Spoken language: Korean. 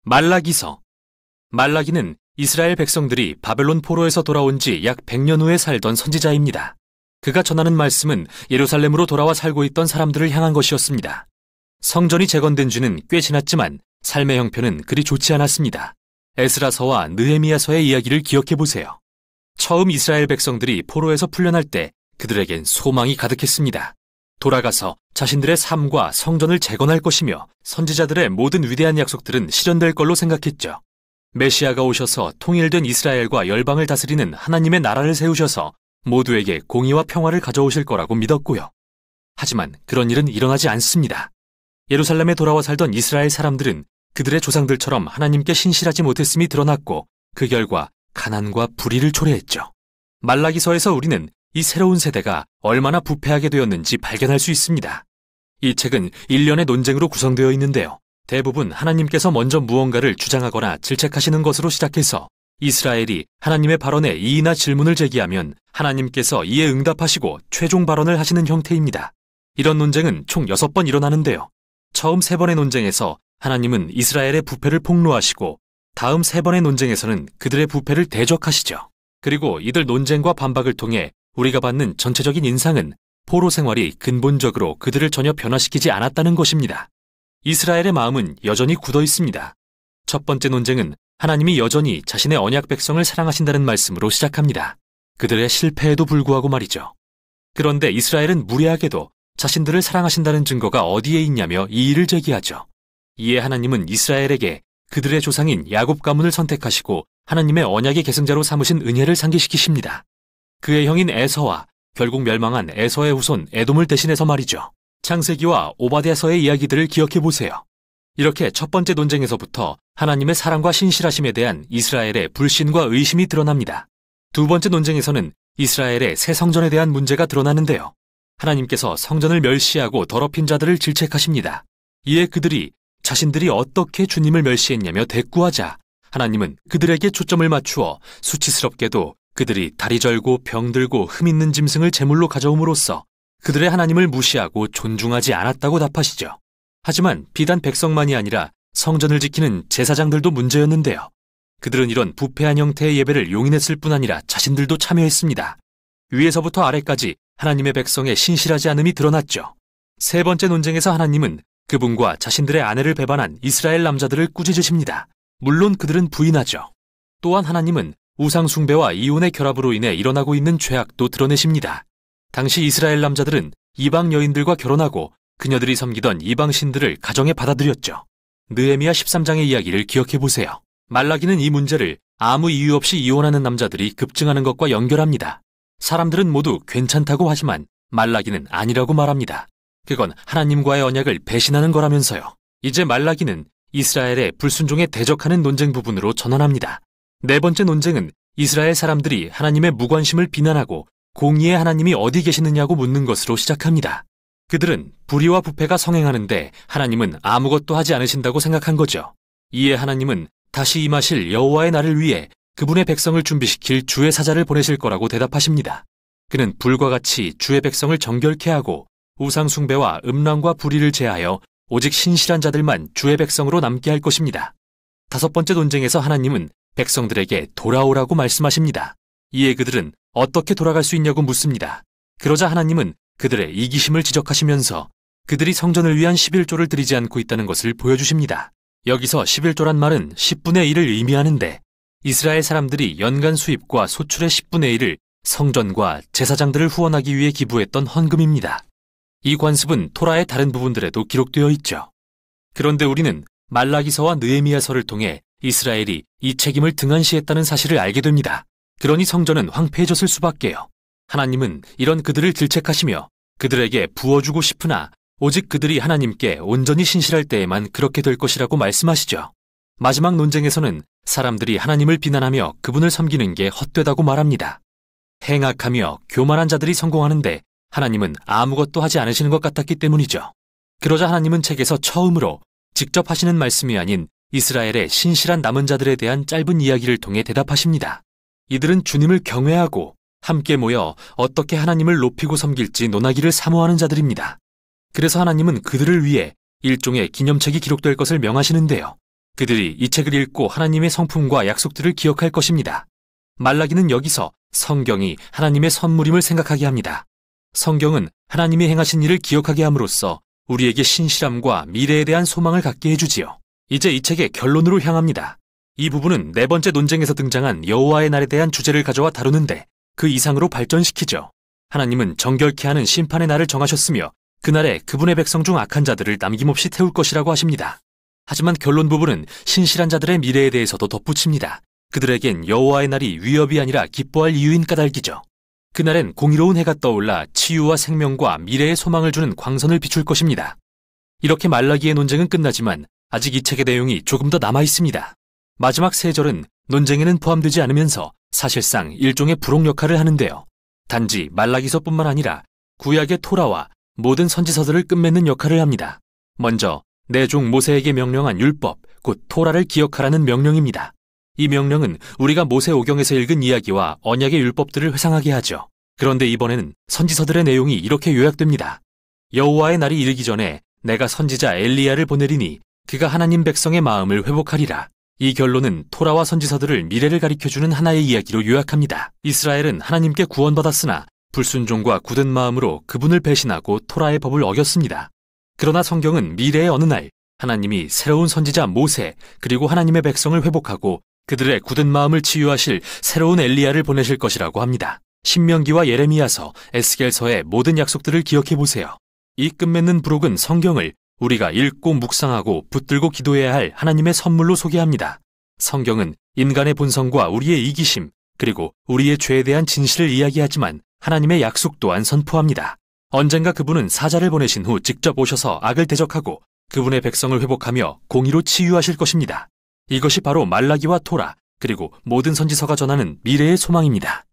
말라기서. 말라기는 이스라엘 백성들이 바벨론 포로에서 돌아온 지 약 100년 후에 살던 선지자입니다. 그가 전하는 말씀은 예루살렘으로 돌아와 살고 있던 사람들을 향한 것이었습니다. 성전이 재건된 지는 꽤 지났지만 삶의 형편은 그리 좋지 않았습니다. 에스라서와 느헤미야서의 이야기를 기억해 보세요. 처음 이스라엘 백성들이 포로에서 풀려날 때 그들에겐 소망이 가득했습니다. 돌아가서 자신들의 삶과 성전을 재건할 것이며 선지자들의 모든 위대한 약속들은 실현될 걸로 생각했죠. 메시아가 오셔서 통일된 이스라엘과 열방을 다스리는 하나님의 나라를 세우셔서 모두에게 공의와 평화를 가져오실 거라고 믿었고요. 하지만 그런 일은 일어나지 않습니다. 예루살렘에 돌아와 살던 이스라엘 사람들은 그들의 조상들처럼 하나님께 신실하지 못했음이 드러났고 그 결과 가난과 불의를 초래했죠. 말라기서에서 우리는 이 새로운 세대가 얼마나 부패하게 되었는지 발견할 수 있습니다. 이 책은 일련의 논쟁으로 구성되어 있는데요. 대부분 하나님께서 먼저 무언가를 주장하거나 질책하시는 것으로 시작해서 이스라엘이 하나님의 발언에 이의나 질문을 제기하면 하나님께서 이에 응답하시고 최종 발언을 하시는 형태입니다. 이런 논쟁은 총 6번 일어나는데요. 처음 3번의 논쟁에서 하나님은 이스라엘의 부패를 폭로하시고 다음 3번의 논쟁에서는 그들의 부패를 대적하시죠. 그리고 이들 논쟁과 반박을 통해 우리가 받는 전체적인 인상은 포로 생활이 근본적으로 그들을 전혀 변화시키지 않았다는 것입니다. 이스라엘의 마음은 여전히 굳어 있습니다. 첫 번째 논쟁은 하나님이 여전히 자신의 언약 백성을 사랑하신다는 말씀으로 시작합니다. 그들의 실패에도 불구하고 말이죠. 그런데 이스라엘은 무례하게도 자신들을 사랑하신다는 증거가 어디에 있냐며 이의를 제기하죠. 이에 하나님은 이스라엘에게 그들의 조상인 야곱 가문을 선택하시고 하나님의 언약의 계승자로 삼으신 은혜를 상기시키십니다. 그의 형인 에서와 결국 멸망한 에서의 후손 에돔을 대신해서 말이죠. 창세기와 오바댜서의 이야기들을 기억해 보세요. 이렇게 첫 번째 논쟁에서부터 하나님의 사랑과 신실하심에 대한 이스라엘의 불신과 의심이 드러납니다. 두 번째 논쟁에서는 이스라엘의 새 성전에 대한 문제가 드러나는데요. 하나님께서 성전을 멸시하고 더럽힌 자들을 질책하십니다. 이에 그들이 자신들이 어떻게 주님을 멸시했냐며 대꾸하자 하나님은 그들에게 초점을 맞추어 수치스럽게도 그들이 다리 절고 병들고 흠 있는 짐승을 제물로 가져옴으로써 그들의 하나님을 무시하고 존중하지 않았다고 답하시죠. 하지만 비단 백성만이 아니라 성전을 지키는 제사장들도 문제였는데요. 그들은 이런 부패한 형태의 예배를 용인했을 뿐 아니라 자신들도 참여했습니다. 위에서부터 아래까지 하나님의 백성의 신실하지 않음이 드러났죠. 세 번째 논쟁에서 하나님은 그분과 자신들의 아내를 배반한 이스라엘 남자들을 꾸짖으십니다. 물론 그들은 부인하죠. 또한 하나님은 우상 숭배와 이혼의 결합으로 인해 일어나고 있는 죄악도 드러내십니다. 당시 이스라엘 남자들은 이방 여인들과 결혼하고 그녀들이 섬기던 이방 신들을 가정에 받아들였죠. 느헤미야 13장의 이야기를 기억해 보세요. 말라기는 이 문제를 아무 이유 없이 이혼하는 남자들이 급증하는 것과 연결합니다. 사람들은 모두 괜찮다고 하지만 말라기는 아니라고 말합니다. 그건 하나님과의 언약을 배신하는 거라면서요. 이제 말라기는 이스라엘의 불순종에 대적하는 논쟁 부분으로 전환합니다. 네 번째 논쟁은 이스라엘 사람들이 하나님의 무관심을 비난하고 공의의 하나님이 어디 계시느냐고 묻는 것으로 시작합니다. 그들은 불의와 부패가 성행하는데 하나님은 아무것도 하지 않으신다고 생각한 거죠. 이에 하나님은 다시 임하실 여호와의 날을 위해 그분의 백성을 준비시킬 주의 사자를 보내실 거라고 대답하십니다. 그는 불과 같이 주의 백성을 정결케 하고 우상 숭배와 음란과 불의를 제하여 오직 신실한 자들만 주의 백성으로 남게 할 것입니다. 다섯 번째 논쟁에서 하나님은 백성들에게 돌아오라고 말씀하십니다. 이에 그들은 어떻게 돌아갈 수 있냐고 묻습니다. 그러자 하나님은 그들의 이기심을 지적하시면서 그들이 성전을 위한 11조를 드리지 않고 있다는 것을 보여주십니다. 여기서 11조란 말은 10분의 1을 의미하는데 이스라엘 사람들이 연간 수입과 소출의 10분의 1을 성전과 제사장들을 후원하기 위해 기부했던 헌금입니다. 이 관습은 토라의 다른 부분들에도 기록되어 있죠. 그런데 우리는 말라기서와 느헤미야서를 통해 이스라엘이 이 책임을 등한시했다는 사실을 알게 됩니다. 그러니 성전은 황폐해졌을 수밖에요. 하나님은 이런 그들을 질책하시며 그들에게 부어주고 싶으나 오직 그들이 하나님께 온전히 신실할 때에만 그렇게 될 것이라고 말씀하시죠. 마지막 논쟁에서는 사람들이 하나님을 비난하며 그분을 섬기는 게 헛되다고 말합니다. 행악하며 교만한 자들이 성공하는데 하나님은 아무것도 하지 않으시는 것 같았기 때문이죠. 그러자 하나님은 책에서 처음으로 직접 하시는 말씀이 아닌 이스라엘의 신실한 남은 자들에 대한 짧은 이야기를 통해 대답하십니다. 이들은 주님을 경외하고 함께 모여 어떻게 하나님을 높이고 섬길지 논하기를 사모하는 자들입니다. 그래서 하나님은 그들을 위해 일종의 기념책이 기록될 것을 명하시는데요. 그들이 이 책을 읽고 하나님의 성품과 약속들을 기억할 것입니다. 말라기는 여기서 성경이 하나님의 선물임을 생각하게 합니다. 성경은 하나님이 행하신 일을 기억하게 함으로써 우리에게 신실함과 미래에 대한 소망을 갖게 해주지요. 이제 이 책의 결론으로 향합니다. 이 부분은 네 번째 논쟁에서 등장한 여호와의 날에 대한 주제를 가져와 다루는데 그 이상으로 발전시키죠. 하나님은 정결케 하는 심판의 날을 정하셨으며 그날에 그분의 백성 중 악한 자들을 남김없이 태울 것이라고 하십니다. 하지만 결론 부분은 신실한 자들의 미래에 대해서도 덧붙입니다. 그들에겐 여호와의 날이 위협이 아니라 기뻐할 이유인 까닭이죠. 그날엔 공의로운 해가 떠올라 치유와 생명과 미래의 소망을 주는 광선을 비출 것입니다. 이렇게 말라기의 논쟁은 끝나지만 아직 이 책의 내용이 조금 더 남아 있습니다. 마지막 세 절은 논쟁에는 포함되지 않으면서 사실상 일종의 부록 역할을 하는데요. 단지 말라기서뿐만 아니라 구약의 토라와 모든 선지서들을 끝맺는 역할을 합니다. 먼저 내 종 모세에게 명령한 율법, 곧 토라를 기억하라는 명령입니다. 이 명령은 우리가 모세오경에서 읽은 이야기와 언약의 율법들을 회상하게 하죠. 그런데 이번에는 선지서들의 내용이 이렇게 요약됩니다. 여호와의 날이 이르기 전에 내가 선지자 엘리야를 보내리니 그가 하나님 백성의 마음을 회복하리라. 이 결론은 토라와 선지서들을 미래를 가리켜주는 하나의 이야기로 요약합니다. 이스라엘은 하나님께 구원받았으나 불순종과 굳은 마음으로 그분을 배신하고 토라의 법을 어겼습니다. 그러나 성경은 미래의 어느 날 하나님이 새로운 선지자 모세 그리고 하나님의 백성을 회복하고 그들의 굳은 마음을 치유하실 새로운 엘리야를 보내실 것이라고 합니다. 신명기와 예레미야서, 에스겔서의 모든 약속들을 기억해 보세요. 이 끝맺는 부록은 성경을 우리가 읽고 묵상하고 붙들고 기도해야 할 하나님의 선물로 소개합니다. 성경은 인간의 본성과 우리의 이기심 그리고 우리의 죄에 대한 진실을 이야기하지만 하나님의 약속 또한 선포합니다. 언젠가 그분은 사자를 보내신 후 직접 오셔서 악을 대적하고 그분의 백성을 회복하며 공의로 치유하실 것입니다. 이것이 바로 말라기와 토라 그리고 모든 선지서가 전하는 미래의 소망입니다.